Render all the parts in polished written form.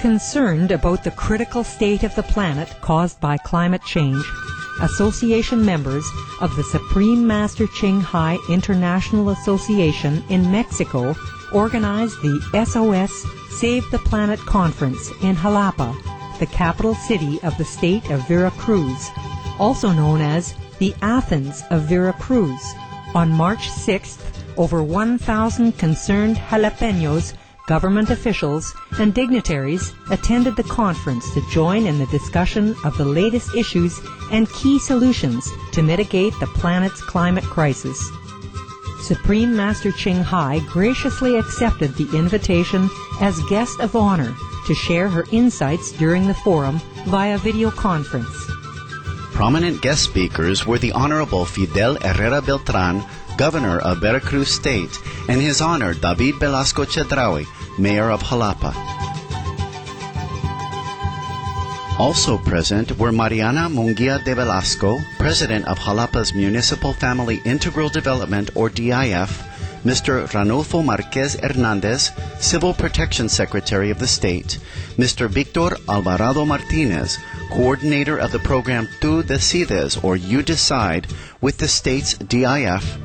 Concerned about the critical state of the planet caused by climate change, association members of the Supreme Master Ching Hai International Association in Mexico organized the SOS Save the Planet Conference in Jalapa, the capital city of the state of Veracruz, also known as the Athens of Veracruz. On March 6th, over 1,000 concerned jalapeños, government officials, and dignitaries attended the conference to join in the discussion of the latest issues and key solutions to mitigate the planet's climate crisis. Supreme Master Ching Hai graciously accepted the invitation as guest of honor to share her insights during the forum via video conference. Prominent guest speakers were the Honorable Fidel Herrera Beltran, Governor of Veracruz State, and His Honor David Velasco Chedraui, Mayor of Jalapa. Also present were Mariana Munguia de Velasco, President of Jalapa's Municipal Family Integral Development, or DIF, Mr. Ranulfo Marquez Hernandez, Civil Protection Secretary of the State, Mr. Victor Alvarado Martinez, Coordinator of the program Tu Decides, or You Decide, with the state's DIF,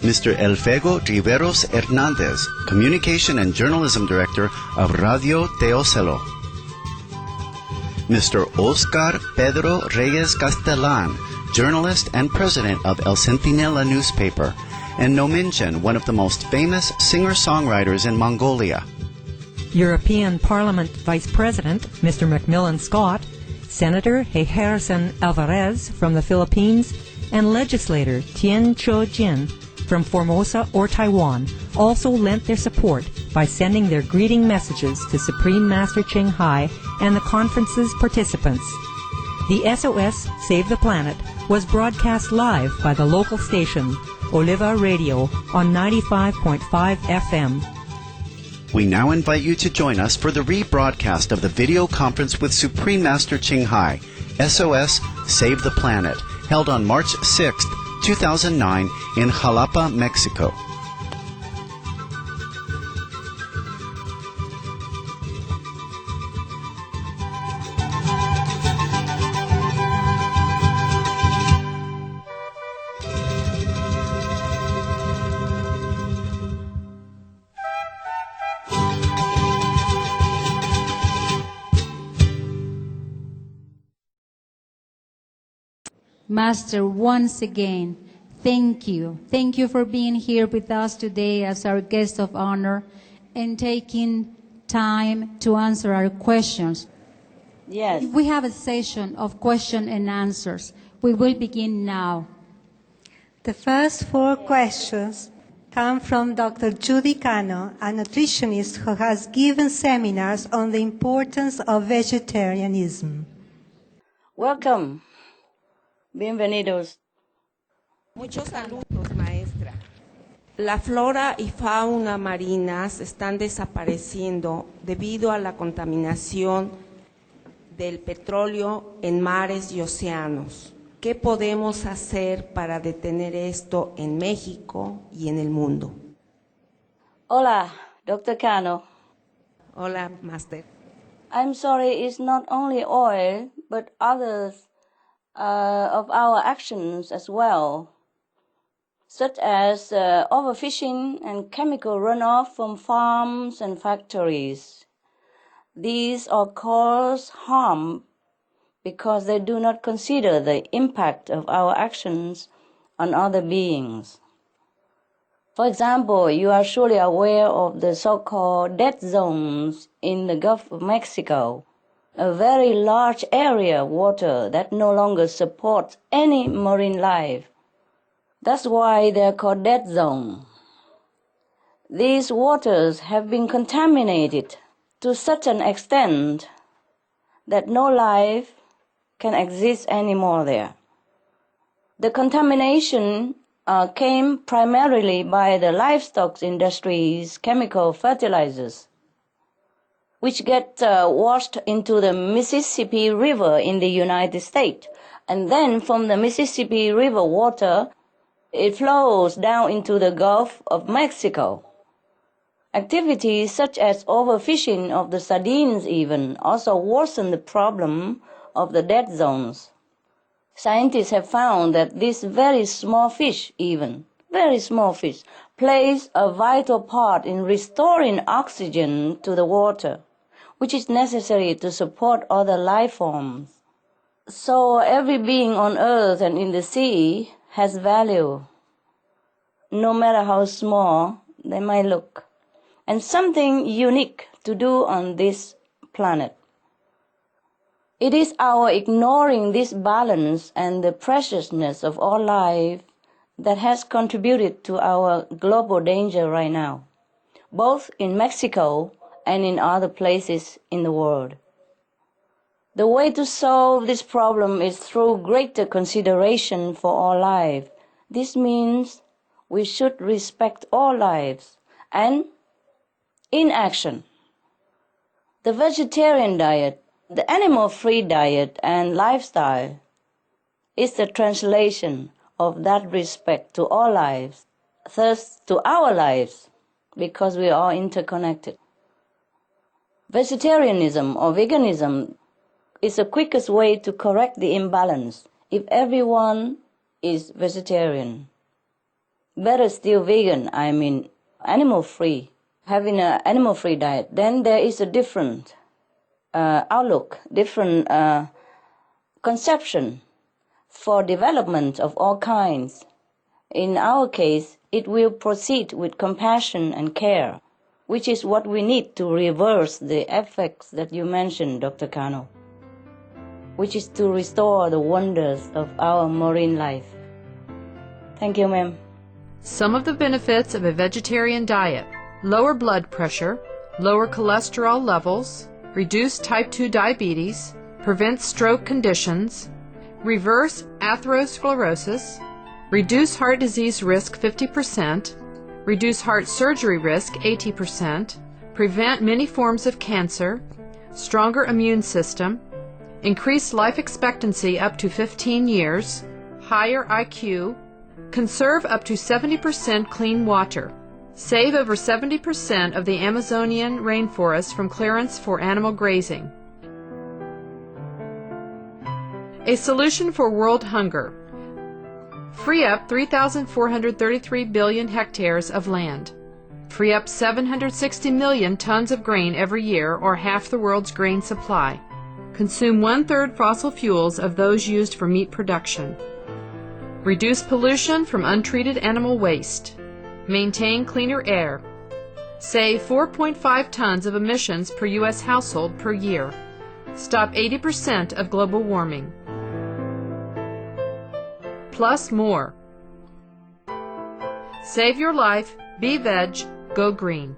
Mr. Elfego Riveros Hernandez, Communication and Journalism Director of Radio Teocelo, Mr. Oscar Pedro Reyes Castellan, journalist and president of El Centinela newspaper, and no mention one of the most famous singer-songwriters in Mongolia. European Parliament Vice President Mr. Macmillan Scott, Senator Gerson Alvarez from the Philippines, and legislator Tien Cho Jin from Formosa or Taiwan also lent their support by sending their greeting messages to Supreme Master Ching Hai and the conference's participants. The SOS Save the Planet was broadcast live by the local station, Oliva Radio, on 95.5 FM. We now invite you to join us for the rebroadcast of the video conference with Supreme Master Ching Hai, SOS Save the Planet, held on March 6, 2009 in Jalapa, Mexico. Master, once again, thank you. Thank you for being here with us today as our guest of honor and taking time to answer our questions. Yes. We have a session of question and answers. We will begin now. The first 4 questions come from Dr. Judy Cano, a nutritionist who has given seminars on the importance of vegetarianism. Welcome. Bienvenidos. Muchos saludos, maestra. La flora y fauna marinas están desapareciendo debido a la contaminación del petróleo en mares y océanos. ¿Qué podemos hacer para detener esto en México y en el mundo? Hola, Dr. Cano. Hola, Master. I'm sorry, it's not only oil, but others of our actions as well, such as overfishing and chemical runoff from farms and factories. These all cause harm because they do not consider the impact of our actions on other beings. For example, you are surely aware of the so-called dead zones in the Gulf of Mexico, a very large area of water that no longer supports any marine life. That's why they're called dead zones. These waters have been contaminated to such an extent that no life can exist anymore there. The contamination came primarily by the livestock industry's chemical fertilizers, which get washed into the Mississippi River in the United States. And then from the Mississippi River water, it flows down into the Gulf of Mexico. Activities such as overfishing of the sardines even also worsen the problem of the dead zones. Scientists have found that this very small fish plays a vital part in restoring oxygen to the water, which is necessary to support other life forms. So every being on earth and in the sea has value, no matter how small they might look, and something unique to do on this planet. It is our ignoring this balance and the preciousness of all life that has contributed to our global danger right now, both in Mexico and in other places in the world. The way to solve this problem is through greater consideration for all life. This means we should respect all lives and in action. The vegetarian diet, the animal-free diet and lifestyle is the translation of that respect to all lives, thus to our lives, because we are interconnected. Vegetarianism or veganism is the quickest way to correct the imbalance if everyone is vegetarian. Better still vegan, animal-free, having an animal-free diet. Then there is a different outlook, different conception for development of all kinds. In our case, it will proceed with compassion and care, which is what we need to reverse the effects that you mentioned, Dr. Kano, which is to restore the wonders of our marine life. Thank you, ma'am. Some of the benefits of a vegetarian diet: lower blood pressure, lower cholesterol levels, reduce type 2 diabetes, prevent stroke conditions, reverse atherosclerosis, reduce heart disease risk 50%, reduce heart surgery risk 80%, prevent many forms of cancer, stronger immune system, increase life expectancy up to 15 years, higher IQ, conserve up to 70% clean water, save over 70% of the Amazonian rainforest from clearance for animal grazing. A solution for world hunger: free up 3,433 billion hectares of land, free up 760 million tons of grain every year, or half the world's grain supply, consume 1/3 fossil fuels of those used for meat production, reduce pollution from untreated animal waste, maintain cleaner air, save 4.5 tons of emissions per U.S. household per year, stop 80% of global warming, plus more. Save your life, be veg, go green.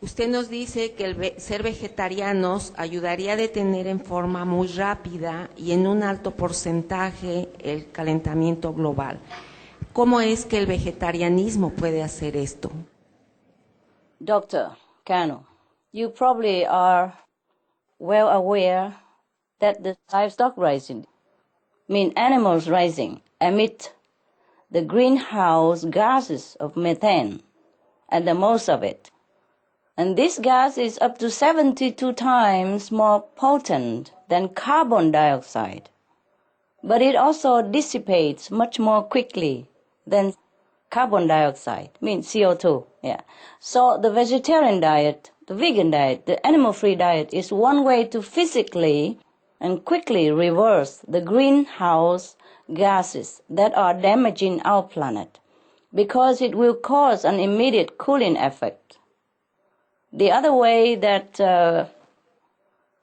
Usted nos dice que ser vegetarianos ayudaría a detener en forma muy rápida y en un alto porcentaje el calentamiento global. ¿Cómo es que el vegetarianismo puede hacer esto? Dr. Kano, you probably are well aware that the livestock rising, animals rising, emit the greenhouse gases of methane, and the most of it. And this gas is up to 72 times more potent than carbon dioxide. But it also dissipates much more quickly than carbon dioxide, CO2. Yeah. So the vegetarian diet, the vegan diet, the animal-free diet is one way to physically and quickly reverse the greenhouse gases that are damaging our planet, because it will cause an immediate cooling effect. The other way that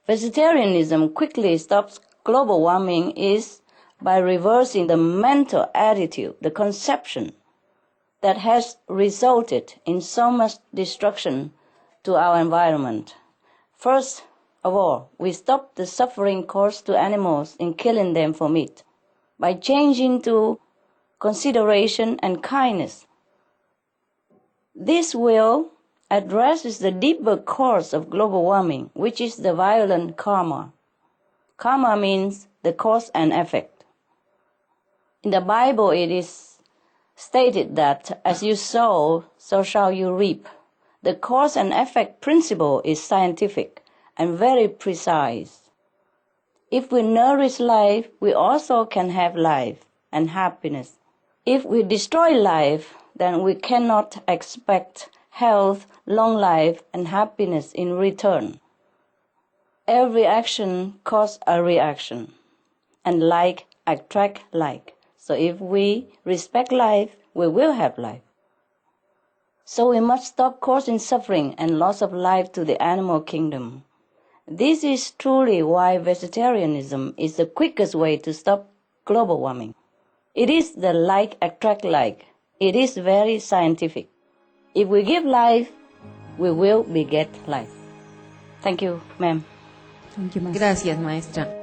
vegetarianism quickly stops global warming is by reversing the mental attitude, the conception that has resulted in so much destruction to our environment. First of all, we stop the suffering caused to animals in killing them for meat by changing to consideration and kindness. This will addresses the deeper cause of global warming, which is the violent karma. Karma means the cause and effect. In the Bible, it is stated that as you sow, so shall you reap. The cause and effect principle is scientific and very precise. If we nourish life, we also can have life and happiness. If we destroy life, then we cannot expect health, long life, and happiness in return. Every action causes a reaction, and like attract like. So if we respect life, we will have life. So we must stop causing suffering and loss of life to the animal kingdom. This is truly why vegetarianism is the quickest way to stop global warming. It is the like attract like. It is very scientific. If we give life, we will beget life. Thank you, ma'am. Thank you, Master. Gracias, maestra.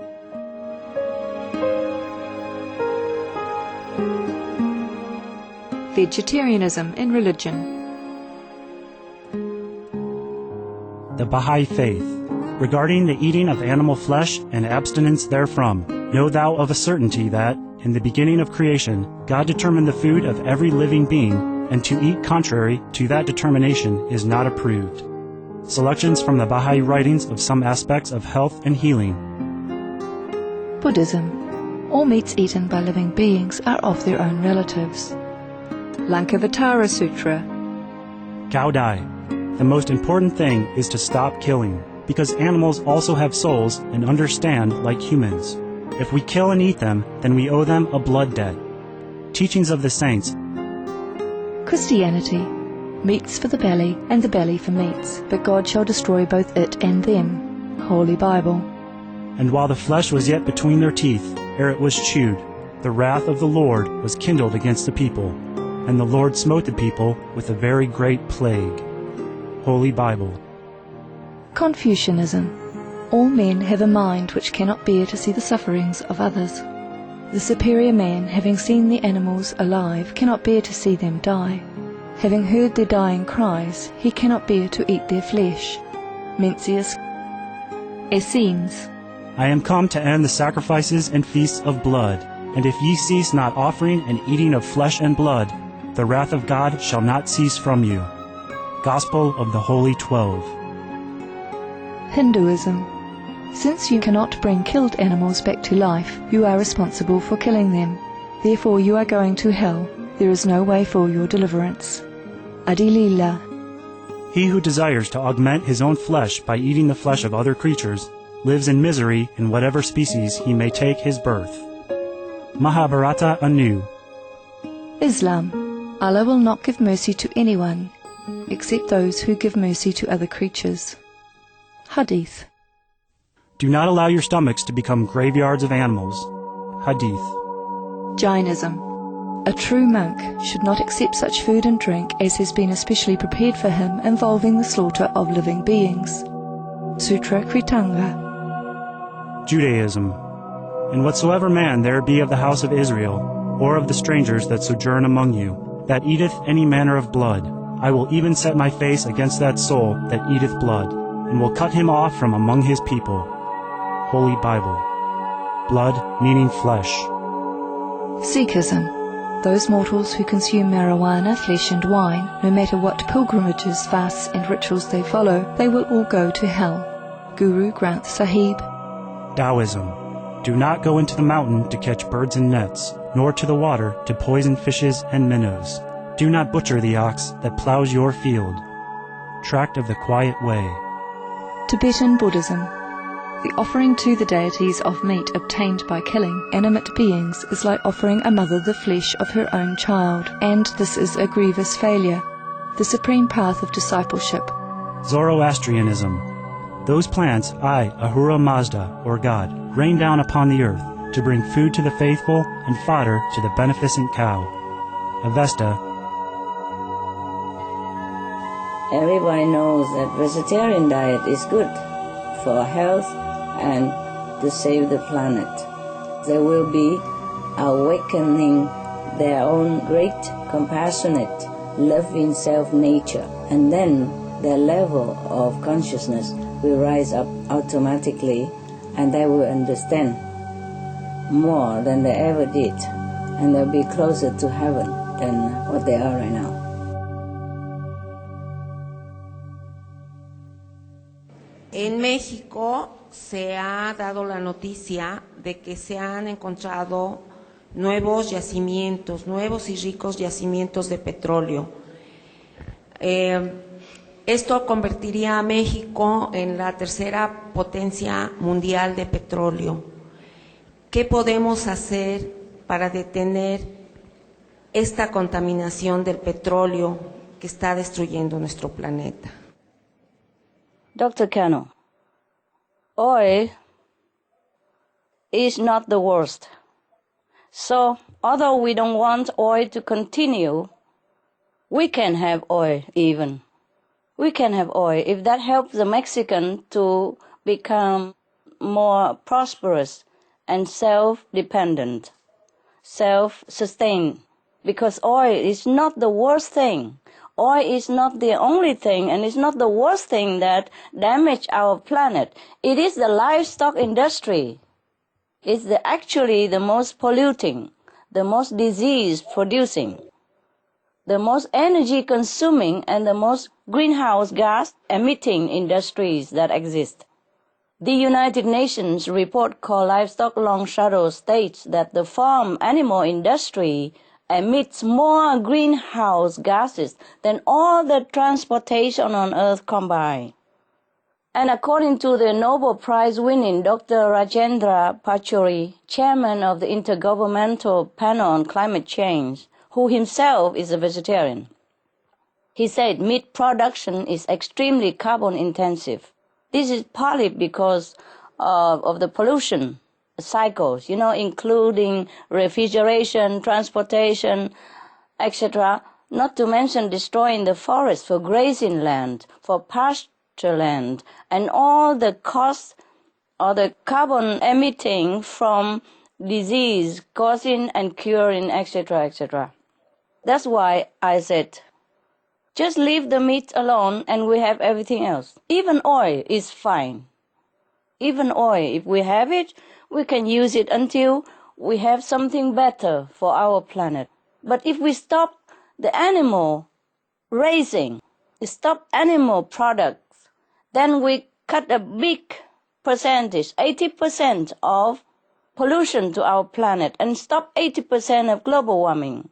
Vegetarianism in religion. The Baha'i Faith. Regarding the eating of animal flesh and abstinence therefrom, know thou of a certainty that, in the beginning of creation, God determined the food of every living being, and to eat contrary to that determination is not approved. Selections from the Baha'i writings of some aspects of health and healing. Buddhism. All meats eaten by living beings are of their own relatives. Lankavatara Sutra. Cao Dai. The most important thing is to stop killing, because animals also have souls and understand like humans. If we kill and eat them, then we owe them a blood debt. Teachings of the Saints. Christianity. Meats for the belly, and the belly for meats, but God shall destroy both it and them. Holy Bible. And while the flesh was yet between their teeth, ere it was chewed, the wrath of the Lord was kindled against the people, and the Lord smote the people with a very great plague. Holy Bible. Confucianism. All men have a mind which cannot bear to see the sufferings of others. The superior man, having seen the animals alive, cannot bear to see them die. Having heard their dying cries, he cannot bear to eat their flesh. Mencius. Essenes. I am come to end the sacrifices and feasts of blood, and if ye cease not offering and eating of flesh and blood, the wrath of God shall not cease from you. Gospel of the Holy 12. Hinduism. Since you cannot bring killed animals back to life, you are responsible for killing them. Therefore you are going to hell. There is no way for your deliverance. Adilila. He who desires to augment his own flesh by eating the flesh of other creatures lives in misery in whatever species he may take his birth. Mahabharata anew. Islam. Allah will not give mercy to anyone, except those who give mercy to other creatures. Hadith. Do not allow your stomachs to become graveyards of animals. Hadith. Jainism. A true monk should not accept such food and drink as has been especially prepared for him involving the slaughter of living beings. Sutra Kritanga. Judaism. And whatsoever man there be of the house of Israel, or of the strangers that sojourn among you, that eateth any manner of blood, I will even set my face against that soul that eateth blood, and will cut him off from among his people. Holy Bible. Blood meaning flesh. Sikhism. Those mortals who consume marijuana, flesh and wine, no matter what pilgrimages, fasts and rituals they follow, they will all go to hell. Guru Granth Sahib. Taoism. Do not go into the mountain to catch birds and nets, nor to the water to poison fishes and minnows. Do not butcher the ox that plows your field. Tract of the Quiet Way. Tibetan Buddhism. The offering to the deities of meat obtained by killing animate beings is like offering a mother the flesh of her own child, and this is a grievous failure. The supreme path of discipleship. Zoroastrianism. Those plants I, Ahura Mazda, or God, rain down upon the earth to bring food to the faithful and fodder to the beneficent cow. Avesta. Everybody knows that vegetarian diet is good for health and to save the planet. They will be awakening their own great, compassionate, loving self-nature, and then their level of consciousness will rise up automatically, and they will understand more than they ever did, and they'll be closer to heaven. than what they are right now. En México se ha dado la noticia de que se han encontrado nuevos yacimientos, nuevos y ricos yacimientos de petróleo. Esto convertiría a México en la tercera potencia mundial de petróleo. ¿Qué podemos hacer para detener esta contaminación del petróleo que está destruyendo nuestro planeta? Dr. Kano, oil is not the worst. So, although we don't want oil to continue, we can have oil even. We can have oil if that helps the Mexican to become more prosperous and self-dependent, self-sustained. Because oil is not the worst thing. Oil is not the only thing, and it's not the worst thing that damage our planet. It is the livestock industry. It's actually the most polluting, the most disease-producing, the most energy-consuming, and the most greenhouse gas-emitting industries that exist. The United Nations report called Livestock Long Shadow states that the farm animal industry emits more greenhouse gases than all the transportation on Earth combined. And according to the Nobel Prize-winning Dr. Rajendra Pachauri, chairman of the Intergovernmental Panel on Climate Change, who himself is a vegetarian, he said meat production is extremely carbon-intensive. This is partly because of the pollution cycles, including refrigeration, transportation, etc., not to mention destroying the forest for grazing land, for pasture land, and all the costs or the carbon emitting from disease causing and curing, etc., etc. That's why I said, just leave the meat alone and we have everything else. Even oil is fine. Even oil, if we have it, we can use it until we have something better for our planet. But if we stop the animal raising, stop animal products, then we cut a big percentage, 80% of pollution to our planet, and stop 80% of global warming.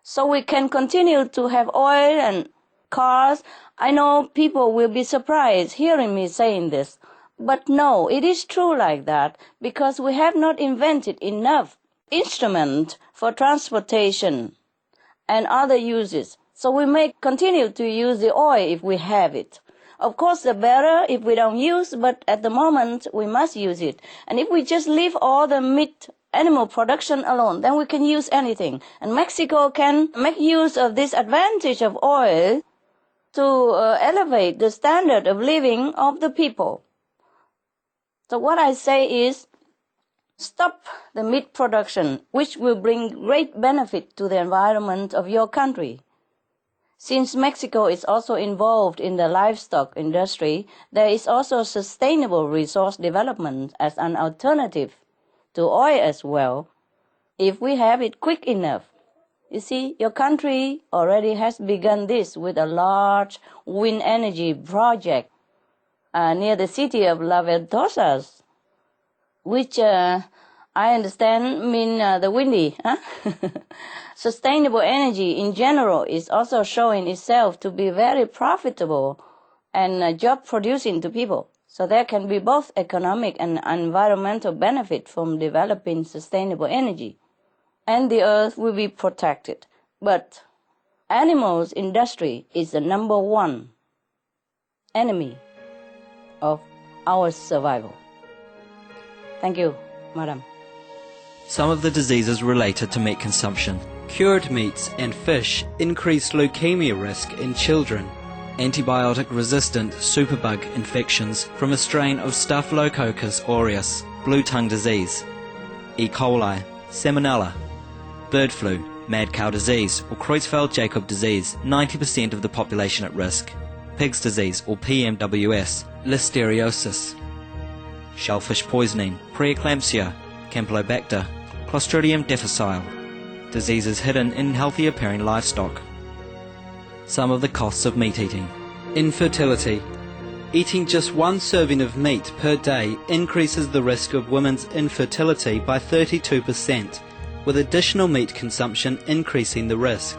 So we can continue to have oil and cars. I know people will be surprised hearing me saying this. But no, it is true like that, because we have not invented enough instrument for transportation and other uses. So we may continue to use the oil if we have it. Of course, the better if we don't use, but at the moment we must use it. And if we just leave all the meat animal production alone, then we can use anything. And Mexico can make use of this advantage of oil to elevate the standard of living of the people. So what I say is, stop the meat production, which will bring great benefit to the environment of your country. Since Mexico is also involved in the livestock industry, there is also sustainable resource development as an alternative to oil as well, if we have it quick enough. You see, your country already has begun this with a large wind energy project near the city of La Ventosas, which I understand mean the windy. Sustainable energy in general is also showing itself to be very profitable and job producing to people. So there can be both economic and environmental benefit from developing sustainable energy. And the earth will be protected. But animals industry is the number one enemy of our survival. Thank you, madam. Some of the diseases related to meat consumption. Cured meats and fish increase leukemia risk in children. Antibiotic-resistant superbug infections from a strain of Staphylococcus aureus, blue tongue disease, E. coli, salmonella, bird flu, mad cow disease or Creutzfeldt-Jakob disease, 90% of the population at risk, pig's disease or PMWS, listeriosis, shellfish poisoning, preeclampsia, Campylobacter, Clostridium difficile, diseases hidden in healthy-appearing livestock. Some of the costs of meat eating. Infertility. Eating just one serving of meat per day increases the risk of women's infertility by 32%, with additional meat consumption increasing the risk.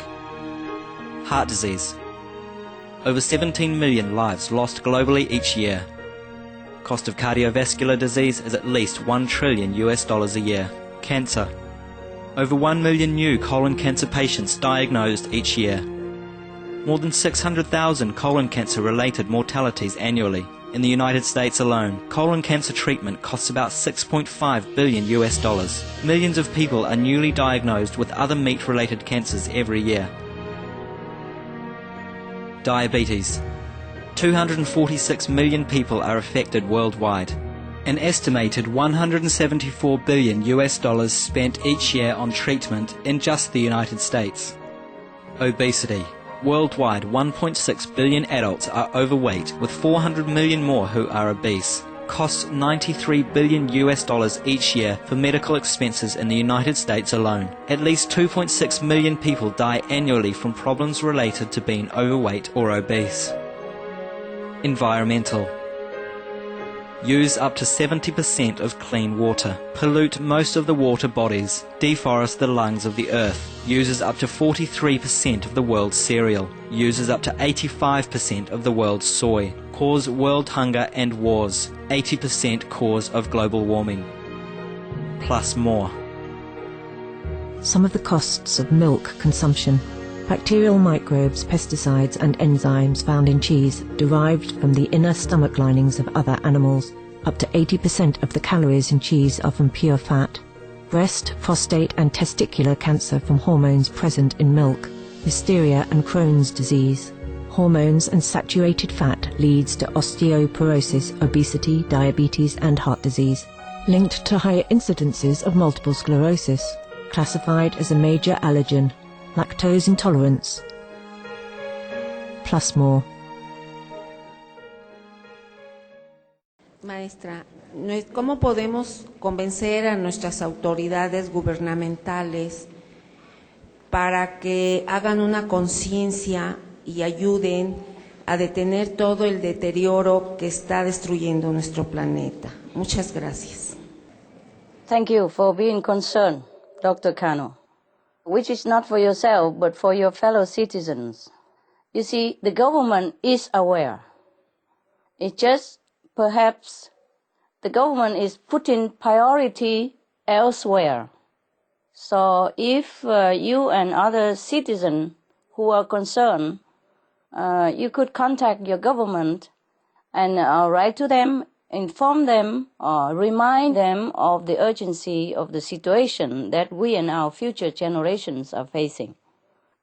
Heart disease. Over 17 million lives lost globally each year. Cost of cardiovascular disease is at least $1 trillion a year. Cancer. Over 1 million new colon cancer patients diagnosed each year. More than 600,000 colon cancer-related mortalities annually. In the United States alone, colon cancer treatment costs about $6.5 billion. Millions of people are newly diagnosed with other meat-related cancers every year. Diabetes. 246 million people are affected worldwide. An estimated $174 billion spent each year on treatment in just the United States. Obesity. Worldwide, 1.6 billion adults are overweight, with 400 million more who are obese. Costs $93 billion each year for medical expenses in the United States alone. At least 2.6 million people die annually from problems related to being overweight or obese. Environmental. Use up to 70% of clean water. Pollute most of the water bodies. Deforest the lungs of the earth. Uses up to 43% of the world's cereal. Uses up to 85% of the world's soy. Cause world hunger and wars. 80% cause of global warming. Plus more. Some of the costs of milk consumption. Bacterial microbes, pesticides and enzymes found in cheese derived from the inner stomach linings of other animals. Up to 80% of the calories in cheese are from pure fat. Breast, prostate and testicular cancer from hormones present in milk. Hysteria and Crohn's disease. Hormones and saturated fat leads to osteoporosis, obesity, diabetes and heart disease. Linked to higher incidences of multiple sclerosis. Classified as a major allergen. Lactose intolerance. Plus more. Maestra, ¿cómo podemos convencer a nuestras autoridades gubernamentales para que hagan una conciencia y ayuden a detener todo el deterioro que está destruyendo nuestro planeta? Muchas gracias. Thank you for being concerned, Dr. Cano, which is not for yourself but for your fellow citizens. You see, the government is aware. It's just perhaps the government is putting priority elsewhere. So if you and other citizens who are concerned, you could contact your government and write to them, inform them, or remind them of the urgency of the situation that we and our future generations are facing.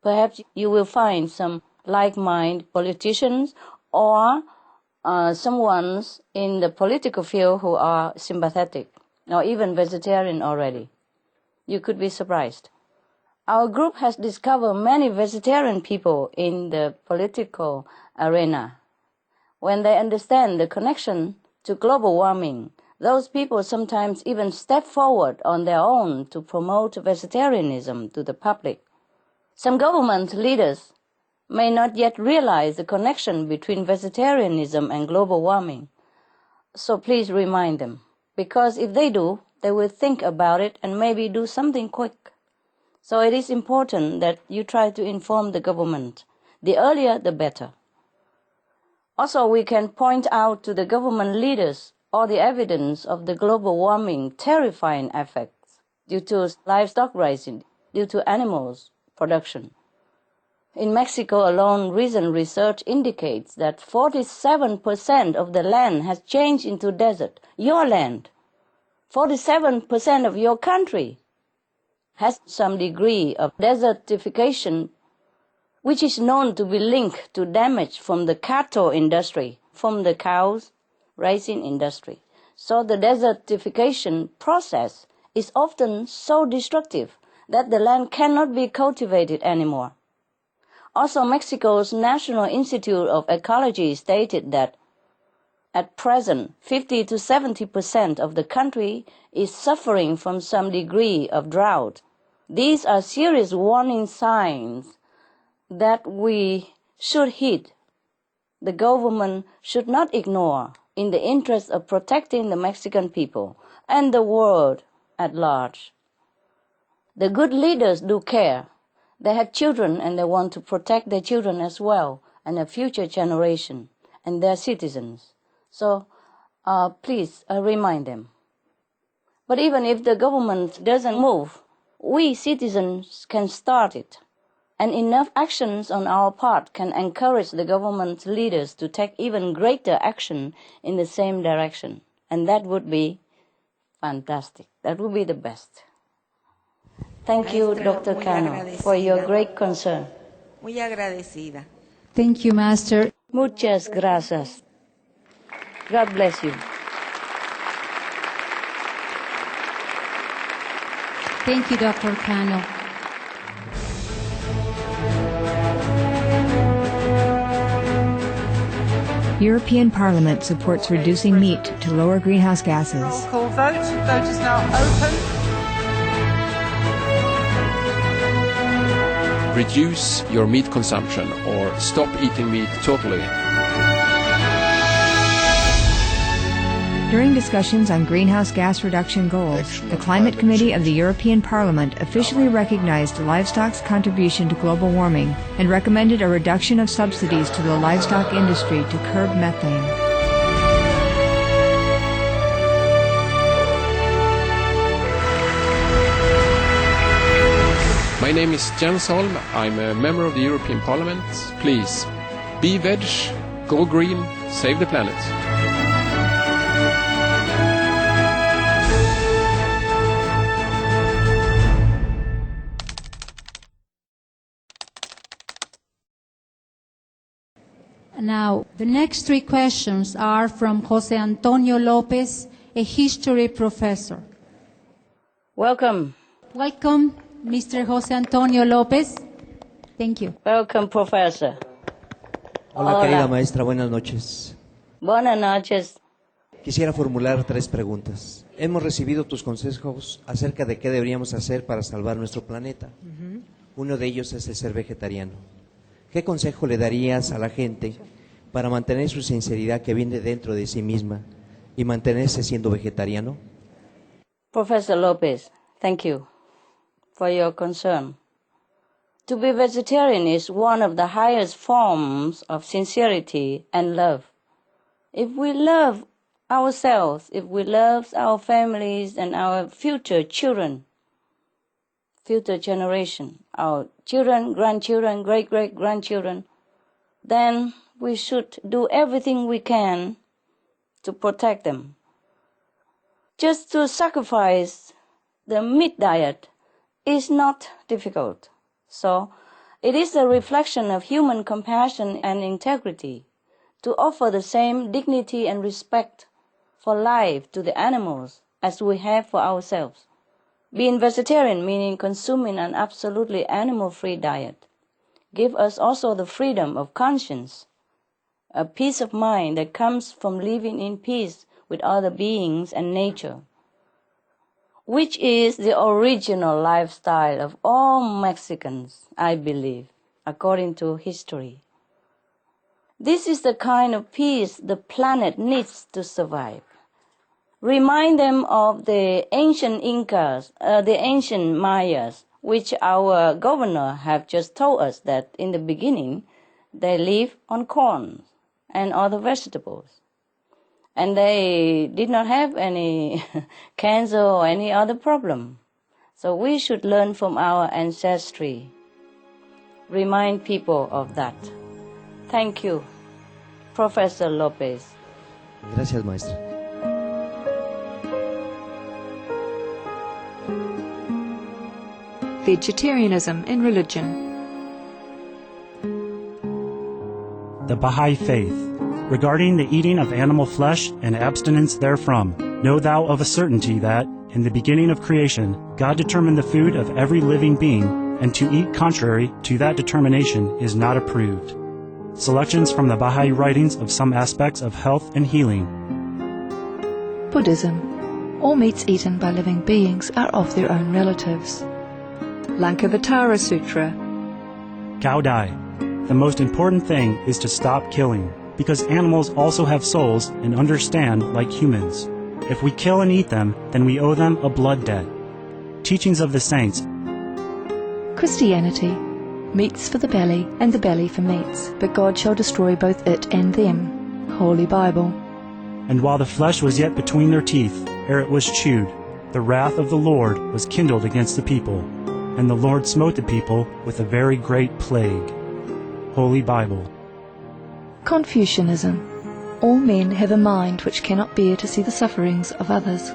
Perhaps you will find some like-minded politicians or someone in the political field who are sympathetic, or even vegetarian already. You could be surprised. Our group has discovered many vegetarian people in the political arena. When they understand the connection to global warming, those people sometimes even step forward on their own to promote vegetarianism to the public. Some government leaders may not yet realize the connection between vegetarianism and global warming. So please remind them, because if they do, they will think about it and maybe do something quick. So it is important that you try to inform the government. The earlier, the better. Also, we can point out to the government leaders all the evidence of the global warming terrifying effects due to livestock raising, due to animals production. In Mexico alone, recent research indicates that 47% of the land has changed into desert. Your land, 47% of your country has some degree of desertification, which is known to be linked to damage from the cattle industry, from the cows raising industry. So the desertification process is often so destructive that the land cannot be cultivated anymore. Also, Mexico's National Institute of Ecology stated that at present, 50 to 70% of the country is suffering from some degree of drought. These are serious warning signs that we should heed. The government should not ignore in the interest of protecting the Mexican people and the world at large. The good leaders do care. They have children and they want to protect their children as well and the future generation and their citizens. So please remind them. But even if the government doesn't move, we citizens can start it. And enough actions on our part can encourage the government leaders to take even greater action in the same direction. And that would be fantastic. That would be the best. Thank you, Dr. Cano, for your great concern. Muy agradecida. Thank you, Master. Muchas gracias. God bless you. Thank you, Dr. Cano. European Parliament supports reducing meat to lower greenhouse gases. Roll call vote. Vote is now open. Reduce your meat consumption or stop eating meat totally. During discussions on greenhouse gas reduction goals, the Climate Committee of the European Parliament officially recognized livestock's contribution to global warming and recommended a reduction of subsidies to the livestock industry to curb methane. My name is Jens Holm. I'm a member of the European Parliament. Please, be veg, go green, save the planet. Now, the next three questions are from Jose Antonio Lopez, a history professor. Welcome. Welcome, Mr. Jose Antonio Lopez. Thank you. Welcome, Professor. Hola, querida maestra, buenas noches. Buenas noches. Quisiera formular 3 preguntas. Hemos recibido tus consejos acerca de qué deberíamos hacer para salvar nuestro planeta. Uno de ellos es el ser vegetariano. ¿Qué consejo le darías a la gente para mantener su sinceridad que viene dentro de sí misma y mantenerse siendo vegetariano? Professor Lopez, thank you for your concern. To be vegetarian is one of the highest forms of sincerity and love. If we love ourselves, if we love our families and our future children, future generation, our children, grandchildren, great-great-grandchildren, then we should do everything we can to protect them. Just to sacrifice the meat diet is not difficult. So it is a reflection of human compassion and integrity to offer the same dignity and respect for life to the animals as we have for ourselves. Being vegetarian, meaning consuming an absolutely animal-free diet, give us also the freedom of conscience, a peace of mind that comes from living in peace with other beings and nature, which is the original lifestyle of all Mexicans, I believe, according to history. This is the kind of peace the planet needs to survive. Remind them of the ancient Incas, the ancient Mayas, which our governor have just told us that in the beginning they live on corn and other vegetables. And they did not have any cancer or any other problem. So we should learn from our ancestry. Remind people of that. Thank you, Professor Lopez. Gracias, maestra. Vegetarianism in religion. The Baha'i Faith. Regarding the eating of animal flesh and abstinence therefrom, know thou of a certainty that, in the beginning of creation, God determined the food of every living being, and to eat contrary to that determination is not approved. Selections from the Baha'i writings of some aspects of health and healing. Buddhism. All meats eaten by living beings are of their own relatives. Lankavatara Sutra. Cao Dai. The most important thing is to stop killing, because animals also have souls and understand like humans. If we kill and eat them, then we owe them a blood debt. Teachings of the Saints. Christianity. Meats for the belly, and the belly for meats, but God shall destroy both it and them. Holy Bible. And while the flesh was yet between their teeth, ere it was chewed, the wrath of the Lord was kindled against the people, and the Lord smote the people with a very great plague. Holy Bible. Confucianism. All men have a mind which cannot bear to see the sufferings of others.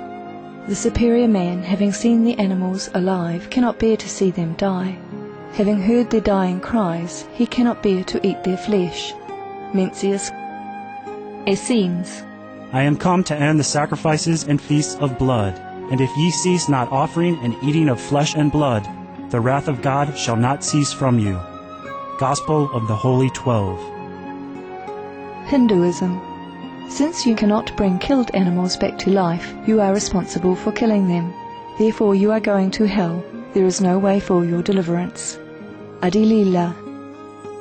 The superior man, having seen the animals alive, cannot bear to see them die. Having heard their dying cries, he cannot bear to eat their flesh. Mencius. Essenes. I am come to end the sacrifices and feasts of blood, and if ye cease not offering and eating of flesh and blood, the wrath of God shall not cease from you. Gospel of the Holy 12. Hinduism. Since you cannot bring killed animals back to life, you are responsible for killing them. Therefore you are going to hell. There is no way for your deliverance. Adilila.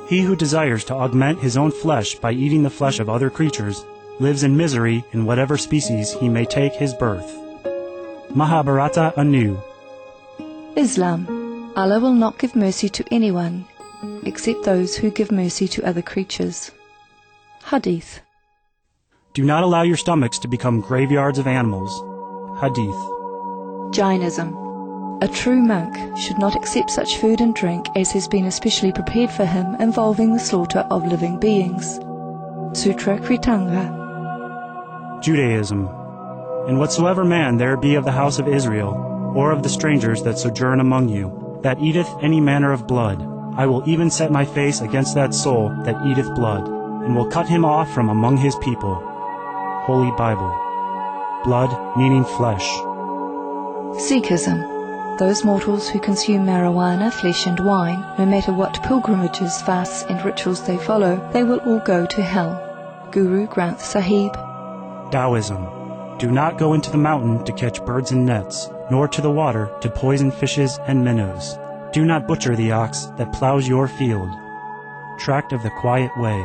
He who desires to augment his own flesh by eating the flesh of other creatures lives in misery in whatever species he may take his birth. Mahabharata anew. Islam. Allah will not give mercy to anyone, except those who give mercy to other creatures. Hadith. Do not allow your stomachs to become graveyards of animals. Hadith. Jainism. A true monk should not accept such food and drink as has been especially prepared for him involving the slaughter of living beings. Sutra Kritanga. Judaism. And whatsoever man there be of the house of Israel, or of the strangers that sojourn among you, that eateth any manner of blood, I will even set my face against that soul that eateth blood, and will cut him off from among his people. Holy Bible. Blood meaning flesh. Sikhism. Those mortals who consume marijuana, flesh and wine, no matter what pilgrimages, fasts and rituals they follow, they will all go to hell. Guru Granth Sahib. Taoism. Do not go into the mountain to catch birds and nets, nor to the water to poison fishes and minnows. Do not butcher the ox that plows your field. Tract of the Quiet Way.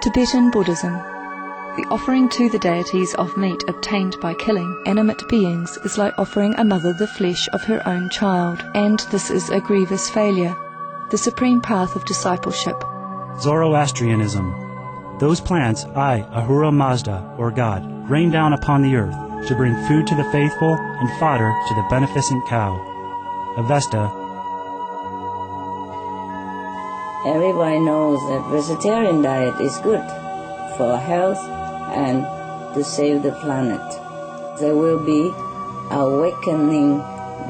Tibetan Buddhism. The offering to the deities of meat obtained by killing animate beings is like offering a mother the flesh of her own child, and this is a grievous failure. The supreme path of discipleship. Zoroastrianism. Those plants I, Ahura Mazda, or God, rain down upon the earth to bring food to the faithful and fodder to the beneficent cow. Avesta. Everybody knows that vegetarian diet is good for health and to save the planet. They will be awakening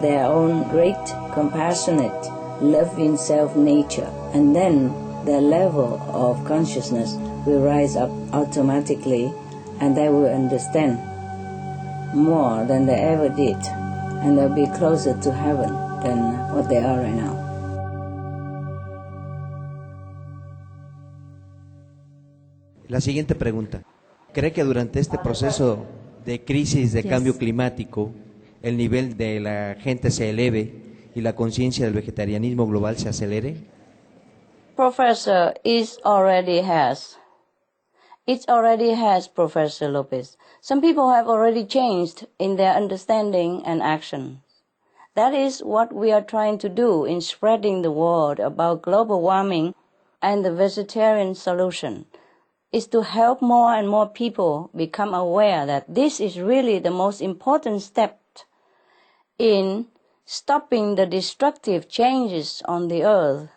their own great, compassionate, loving self-nature, and then their level of consciousness will rise up automatically, and they will understand more than they ever did, and they'll be closer to heaven than what they are right now. La siguiente pregunta. ¿Cree que durante este proceso de crisis de cambio climático el nivel de la gente se eleve y la conciencia del vegetarianismo global se acelere? Professor, it already has, Professor Lopez. Some people have already changed in their understanding and action. That is what we are trying to do in spreading the word about global warming and the vegetarian solution, is to help more and more people become aware that this is really the most important step in stopping the destructive changes on the earth.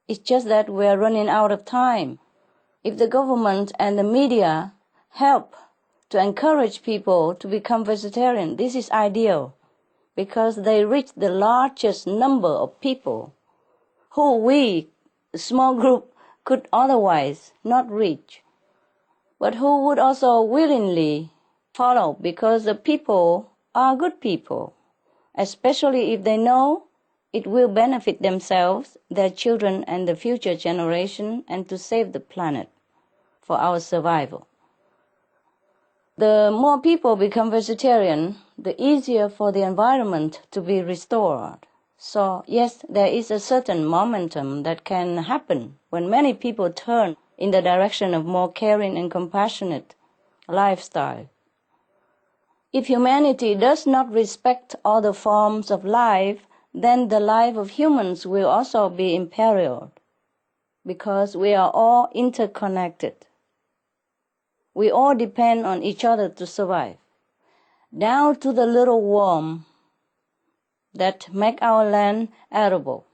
It's just that we are running out of time. If the government and the media help to encourage people to become vegetarian, this is ideal, because they reach the largest number of people who we, a small group, could otherwise not reach, but who would also willingly follow, because the people are good people, especially if they know it will benefit themselves, their children, and the future generation, and to save the planet for our survival. The more people become vegetarian, the easier for the environment to be restored. So, yes, there is a certain momentum that can happen when many people turn in the direction of more caring and compassionate lifestyle. If humanity does not respect other forms of life, then the life of humans will also be imperiled, because we are all interconnected. We all depend on each other to survive, down to the little worm that make our land arable.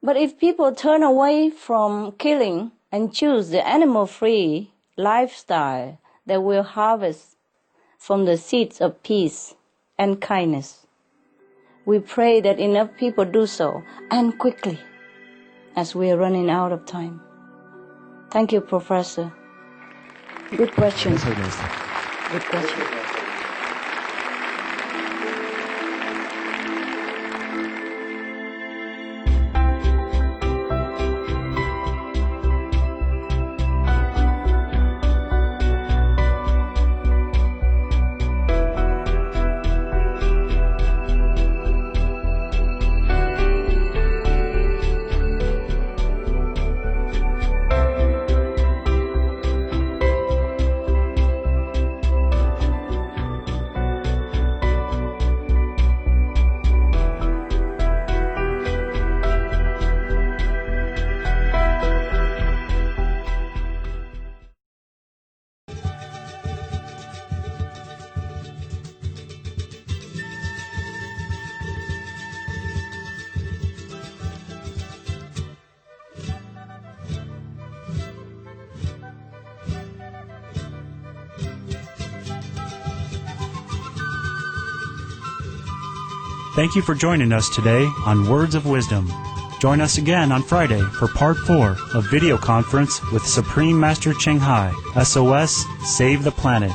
But if people turn away from killing and choose the animal-free lifestyle, they will harvest from the seeds of peace and kindness. We pray that enough people do so, and quickly, as we are running out of time. Thank you, Professor. Good question. Good question. Thank you for joining us today on Words of Wisdom. Join us again on Friday for Part 4 of Video Conference with Supreme Master Ching Hai, SOS, Save the Planet.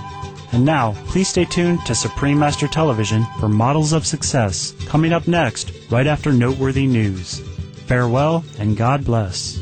And now, please stay tuned to Supreme Master Television for Models of Success, coming up next, right after Noteworthy News. Farewell, and God bless.